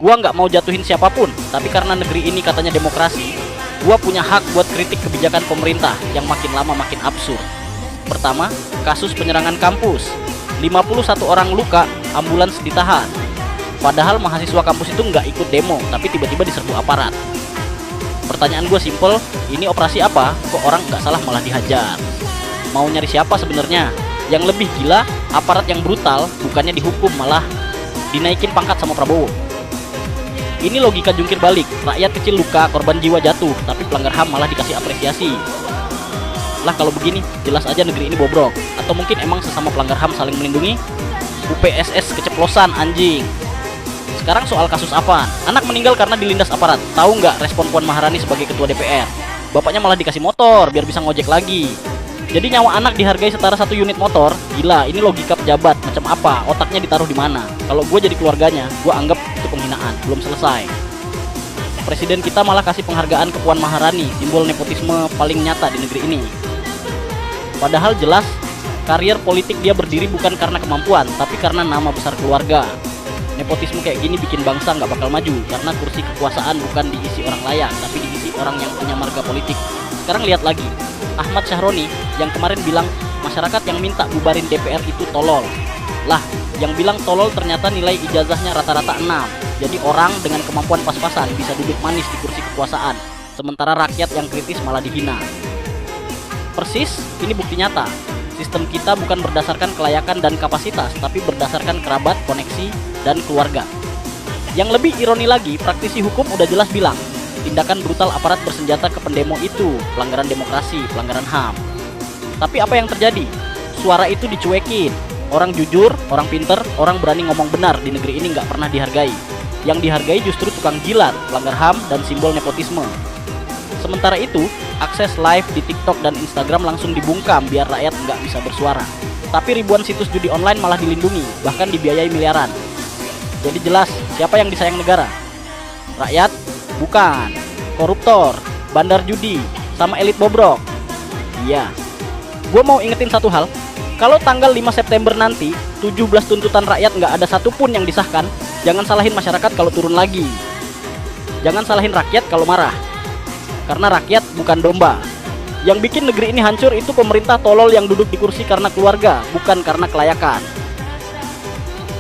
Gua nggak mau jatuhin siapapun, tapi karena negeri ini katanya demokrasi, gua punya hak buat kritik kebijakan pemerintah yang makin lama makin absurd. Pertama, kasus penyerangan kampus. 51 orang luka, ambulans ditahan. Padahal mahasiswa kampus itu nggak ikut demo, tapi tiba-tiba diserbu aparat. Pertanyaan gue simple, ini operasi apa? Kok orang nggak salah malah dihajar? Mau nyari siapa sebenarnya? Yang lebih gila, aparat yang brutal bukannya dihukum malah dinaikin pangkat sama Prabowo. Ini logika jungkir balik, rakyat kecil luka, korban jiwa jatuh, tapi pelanggar HAM malah dikasih apresiasi. Lah kalau begini, jelas aja negeri ini bobrok. Atau mungkin emang sesama pelanggar HAM saling melindungi? UPSS keceplosan anjing. Sekarang soal kasus apa? Anak meninggal karena dilindas aparat. Tahu nggak respon Puan Maharani sebagai ketua DPR? Bapaknya malah dikasih motor biar bisa ngojek lagi. Jadi nyawa anak dihargai setara 1 unit motor? Gila, ini logika pejabat macam apa? Otaknya ditaruh di mana? Kalau gue jadi keluarganya, gue anggap itu penghinaan. Belum selesai. Presiden kita malah kasih penghargaan ke Puan Maharani, simbol nepotisme paling nyata di negeri ini. Padahal jelas karier politik dia berdiri bukan karena kemampuan, tapi karena nama besar keluarga. Nepotisme kayak gini bikin bangsa nggak bakal maju, karena kursi kekuasaan bukan diisi orang layak, tapi diisi orang yang punya marga politik. Sekarang lihat lagi, Ahmad Syahroni yang kemarin bilang masyarakat yang minta bubarin DPR itu tolol. Lah, yang bilang tolol ternyata nilai ijazahnya rata-rata 6. Jadi orang dengan kemampuan pas-pasan bisa duduk manis di kursi kekuasaan, sementara rakyat yang kritis malah dihina. Persis, ini bukti nyata. Sistem kita bukan berdasarkan kelayakan dan kapasitas, tapi berdasarkan kerabat, koneksi, dan keluarga. Yang lebih ironi lagi, praktisi hukum udah jelas bilang, tindakan brutal aparat bersenjata ke pendemo itu pelanggaran demokrasi, pelanggaran HAM. Tapi apa yang terjadi? Suara itu dicuekin. Orang jujur, orang pinter, orang berani ngomong benar di negeri ini nggak pernah dihargai. Yang dihargai justru tukang jilat, pelanggar HAM, dan simbol nepotisme. Sementara itu, akses live di TikTok dan Instagram langsung dibungkam biar rakyat nggak bisa bersuara. Tapi ribuan situs judi online malah dilindungi, bahkan dibiayai miliaran. Jadi jelas, siapa yang disayang negara? Rakyat? Bukan. Koruptor, bandar judi, sama elit bobrok. Iya. Gue mau ingetin satu hal. Kalau tanggal 5 September nanti, 17 tuntutan rakyat nggak ada satupun yang disahkan, jangan salahin masyarakat kalau turun lagi. Jangan salahin rakyat kalau marah. Karena rakyat bukan domba. Yang bikin negeri ini hancur itu pemerintah tolol yang duduk di kursi karena keluarga, bukan karena kelayakan.